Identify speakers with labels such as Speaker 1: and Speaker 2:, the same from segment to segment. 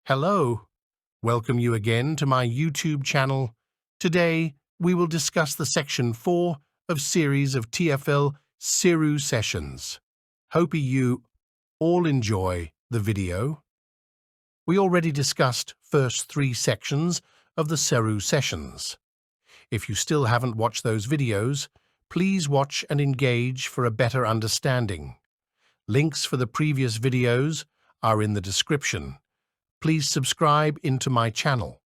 Speaker 1: Hello, welcome you again to my YouTube channel. Today, we will discuss the Section 4 of series of TFL SERU sessions. Hope you all enjoy the video. We already discussed first 3 sections of the SERU sessions. If you still haven't watched those videos, please watch and engage for a better understanding. Links for the previous videos are in the description. Please subscribe into my channel.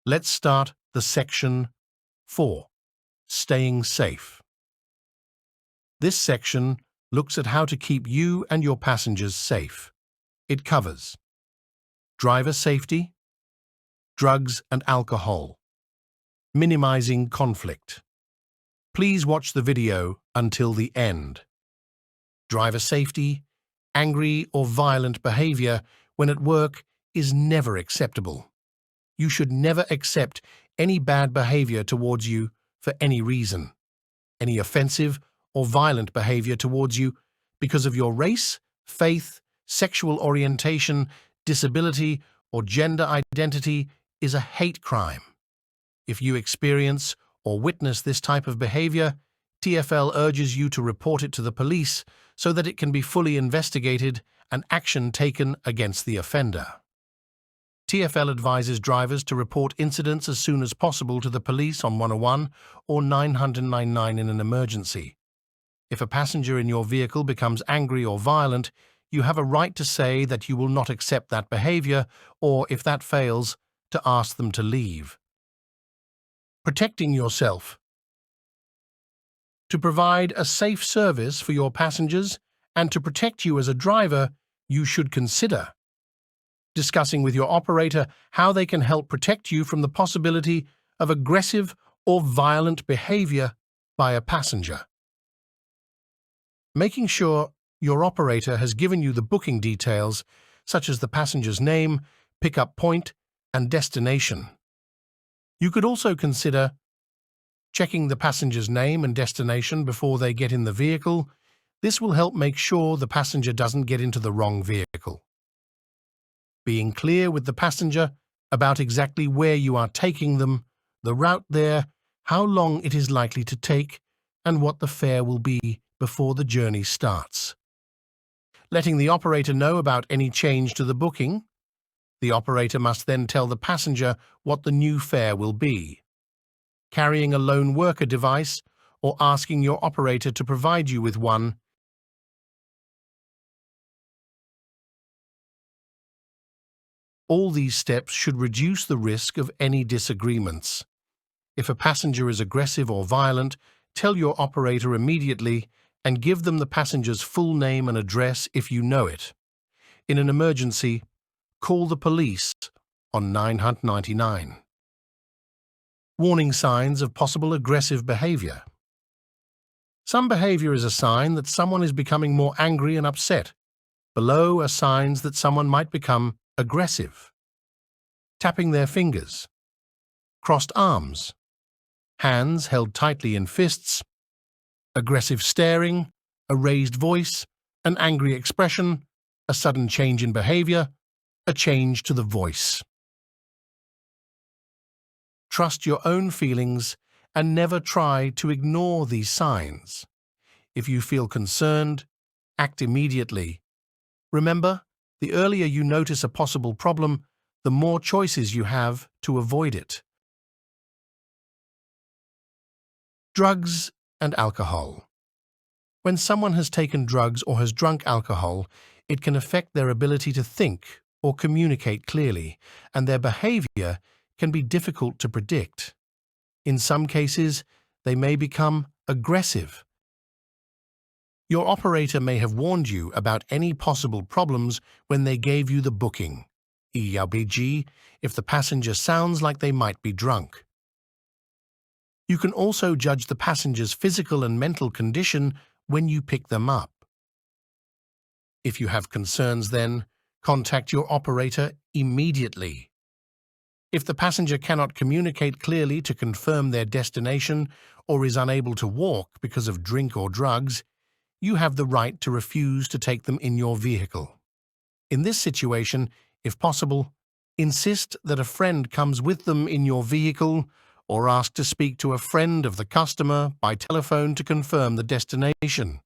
Speaker 1: Let's start the Section 4, Staying Safe. This section looks at how to keep you and your passengers safe. It covers driver safety, drugs and alcohol, minimizing conflict. Please watch the video until the end. Driver safety, angry or violent behavior when at work is never acceptable. You should never accept any bad behavior towards you for any reason. Any offensive or violent behavior towards you because of your race, faith, sexual orientation, disability, or gender identity is a hate crime. If you experience or witness this type of behavior, TFL urges you to report it to the police so that it can be fully investigated and action taken against the offender. TFL advises drivers to report incidents as soon as possible to the police on 101 or 999 in an emergency. If a passenger in your vehicle becomes angry or violent, you have a right to say that you will not accept that behavior, or if that fails, to ask them to leave. Protecting yourself. To provide a safe service for your passengers and to protect you as a driver, you should consider discussing with your operator how they can help protect you from the possibility of aggressive or violent behavior by a passenger. Making sure your operator has given you the booking details, such as the passenger's name, pickup point, and destination. You could also consider checking the passenger's name and destination before they get in the vehicle. This will help make sure the passenger doesn't get into the wrong vehicle. Being clear with the passenger about exactly where you are taking them, the route there, how long it is likely to take, and what the fare will be before the journey starts. Letting the operator know about any change to the booking. The operator must then tell the passenger what the new fare will be. Carrying a lone worker device or asking your operator to provide you with one. All these steps should reduce the risk of any disagreements. If a passenger is aggressive or violent, tell your operator immediately and give them the passenger's full name and address if you know it. In an emergency, call the police on 999. Warning signs of possible aggressive behavior. Some behavior is a sign that someone is becoming more angry and upset. Below are signs that someone might become aggressive. Tapping their fingers, crossed arms, hands held tightly in fists, aggressive staring, a raised voice, an angry expression, a sudden change in behavior, a change to the voice. Trust your own feelings and never try to ignore these signs. If you feel concerned, act immediately. Remember, the earlier you notice a possible problem, the more choices you have to avoid it. Drugs and alcohol. When someone has taken drugs or has drunk alcohol, it can affect their ability to think or communicate clearly, and their behavior can be difficult to predict. In some cases, they may become aggressive. Your operator may have warned you about any possible problems when they gave you the booking, e.g., if the passenger sounds like they might be drunk. You can also judge the passenger's physical and mental condition when you pick them up. If you have concerns then, contact your operator immediately. If the passenger cannot communicate clearly to confirm their destination or is unable to walk because of drink or drugs, you have the right to refuse to take them in your vehicle. In this situation, if possible, insist that a friend comes with them in your vehicle or ask to speak to a friend of the customer by telephone to confirm the destination.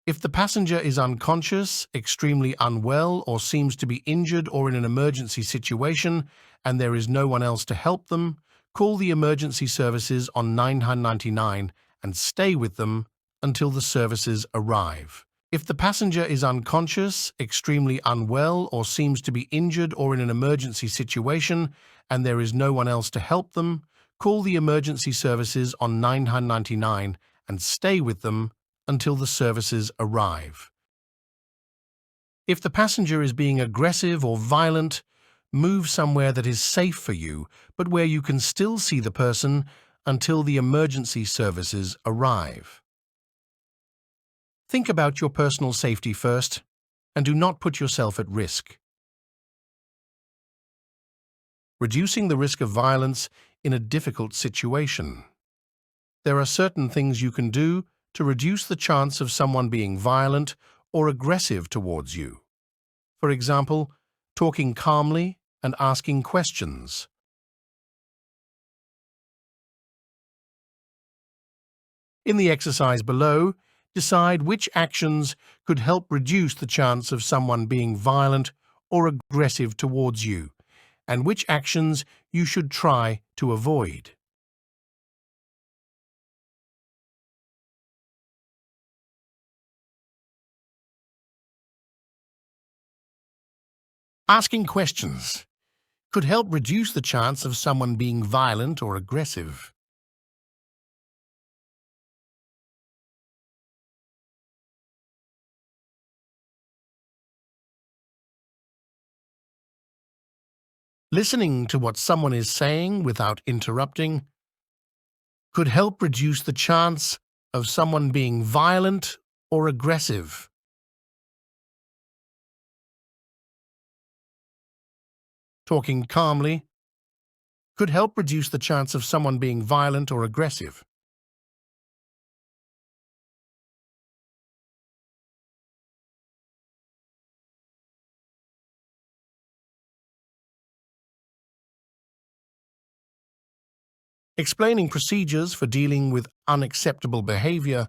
Speaker 1: If the passenger is unconscious, extremely unwell, or seems to be injured or in an emergency situation and there is no one else to help them, call the emergency services on 999 and stay with them until the services arrive. If the passenger is unconscious, extremely unwell, or seems to be injured or in an emergency situation and there is no one else to help them, call the emergency services on 999 and stay with them until the services arrive. If the passenger is being aggressive or violent, move somewhere that is safe for you, but where you can still see the person until the emergency services arrive. Think about your personal safety first, and do not put yourself at risk. Reducing the risk of violence in a difficult situation. There are certain things you can do to reduce the chance of someone being violent or aggressive towards you. For example, talking calmly and asking questions. In the exercise below, decide which actions could help reduce the chance of someone being violent or aggressive towards you, and which actions you should try to avoid. Asking questions could help reduce the chance of someone being violent or aggressive. Listening to what someone is saying without interrupting could help reduce the chance of someone being violent or aggressive. Talking calmly could help reduce the chance of someone being violent or aggressive. Explaining procedures for dealing with unacceptable behavior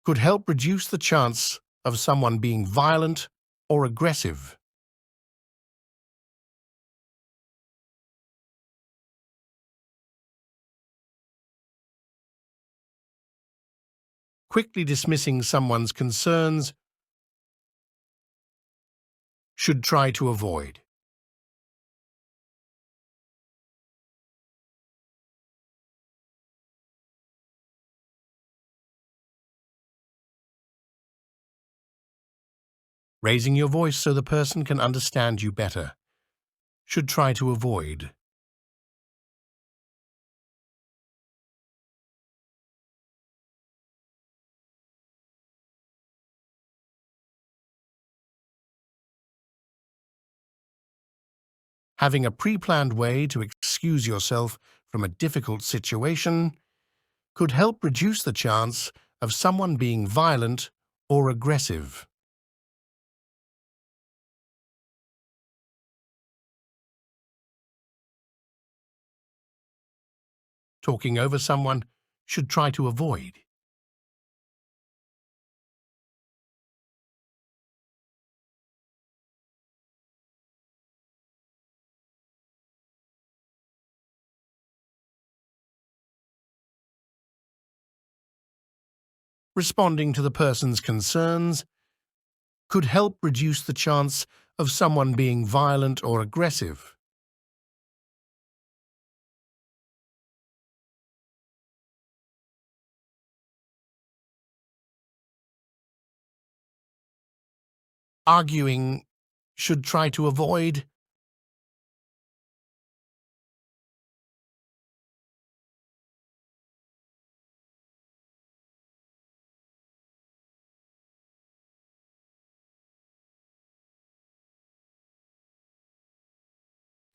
Speaker 1: could help reduce the chance of someone being violent or aggressive. Quickly dismissing someone's concerns should try to avoid. Raising your voice so the person can understand you better should try to avoid. Having a pre-planned way to excuse yourself from a difficult situation could help reduce the chance of someone being violent or aggressive. Talking over someone should try to avoid. Responding to the person's concerns could help reduce the chance of someone being violent or aggressive. Arguing should try to avoid.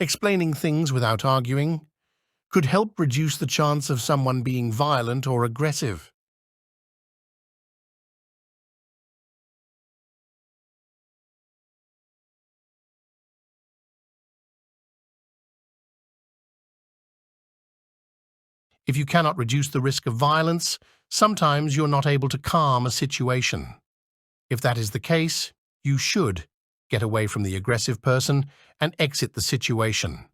Speaker 1: Explaining things without arguing could help reduce the chance of someone being violent or aggressive. If you cannot reduce the risk of violence, sometimes you're not able to calm a situation. If that is the case, you should get away from the aggressive person and exit the situation.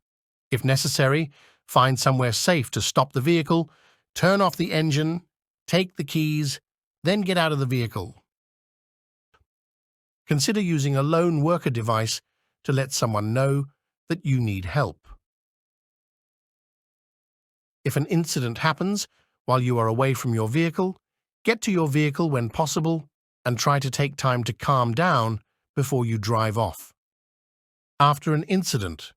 Speaker 1: If necessary, find somewhere safe to stop the vehicle, turn off the engine, take the keys, then get out of the vehicle. Consider using a lone worker device to let someone know that you need help. If an incident happens while you are away from your vehicle, get to your vehicle when possible and try to take time to calm down before you drive off. After an incident,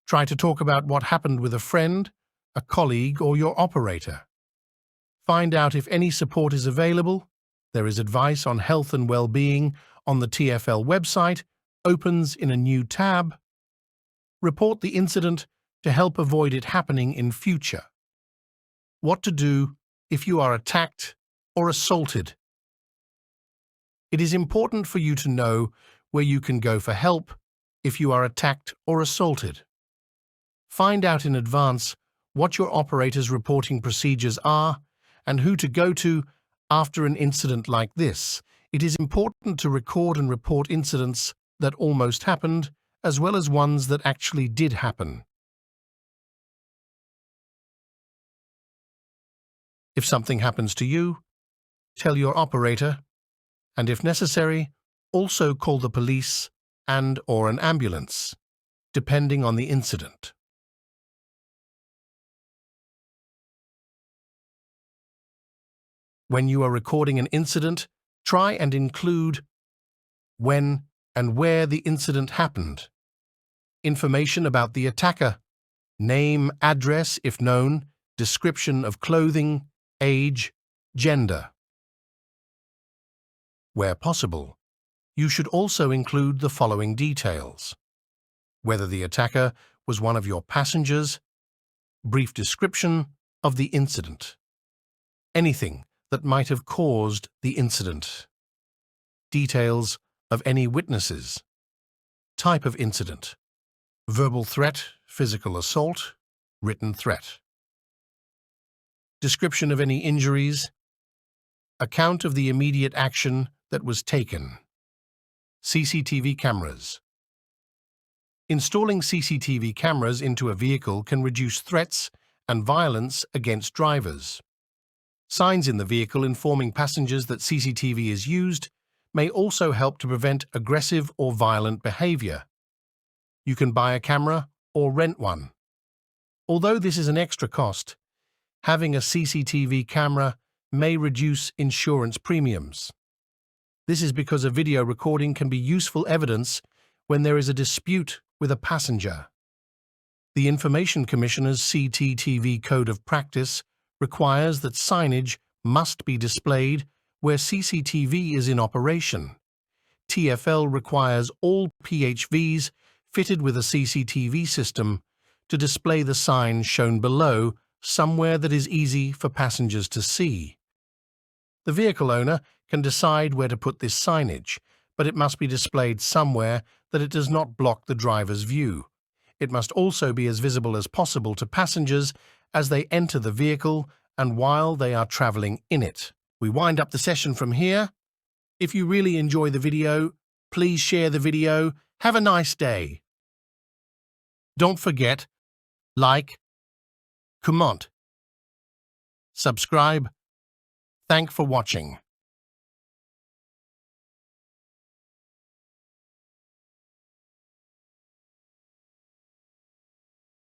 Speaker 1: try to talk about what happened with a friend, a colleague, or your operator. Find out if any support is available. There is advice on health and well-being on the TFL website, opens in a new tab. Report the incident to help avoid it happening in future. What to do if you are attacked or assaulted. It is important for you to know where you can go for help if you are attacked or assaulted. Find out in advance what your operator's reporting procedures are and who to go to after an incident like this. It is important to record and report incidents that almost happened, as well as ones that actually did happen. If something happens to you, tell your operator, and if necessary, also call the police and/or an ambulance, depending on the incident. When you are recording an incident, try and include when and where the incident happened, information about the attacker, name, address if known, description of clothing, age, gender. Where possible, you should also include the following details: whether the attacker was one of your passengers, brief description of the incident, anything that might have caused the incident, details of any witnesses, type of incident, verbal threat, physical assault, written threat, description of any injuries, account of the immediate action that was taken, CCTV cameras. Installing CCTV cameras into a vehicle can reduce threats and violence against drivers. Signs in the vehicle informing passengers that CCTV is used may also help to prevent aggressive or violent behavior. You can buy a camera or rent one. Although this is an extra cost, having a CCTV camera may reduce insurance premiums. This is because a video recording can be useful evidence when there is a dispute with a passenger. The Information Commissioner's CCTV Code of Practice requires that signage must be displayed where CCTV is in operation. TFL requires all PHVs fitted with a CCTV system to display the sign shown below somewhere that is easy for passengers to see. The vehicle owner can decide where to put this signage, but it must be displayed somewhere that it does not block the driver's view. It must also be as visible as possible to passengers as they enter the vehicle and while they are traveling in it. We wind up the session from here. If you really enjoy the video, please share the video. Have a nice day. Don't forget, like, comment, subscribe. Thanks for watching.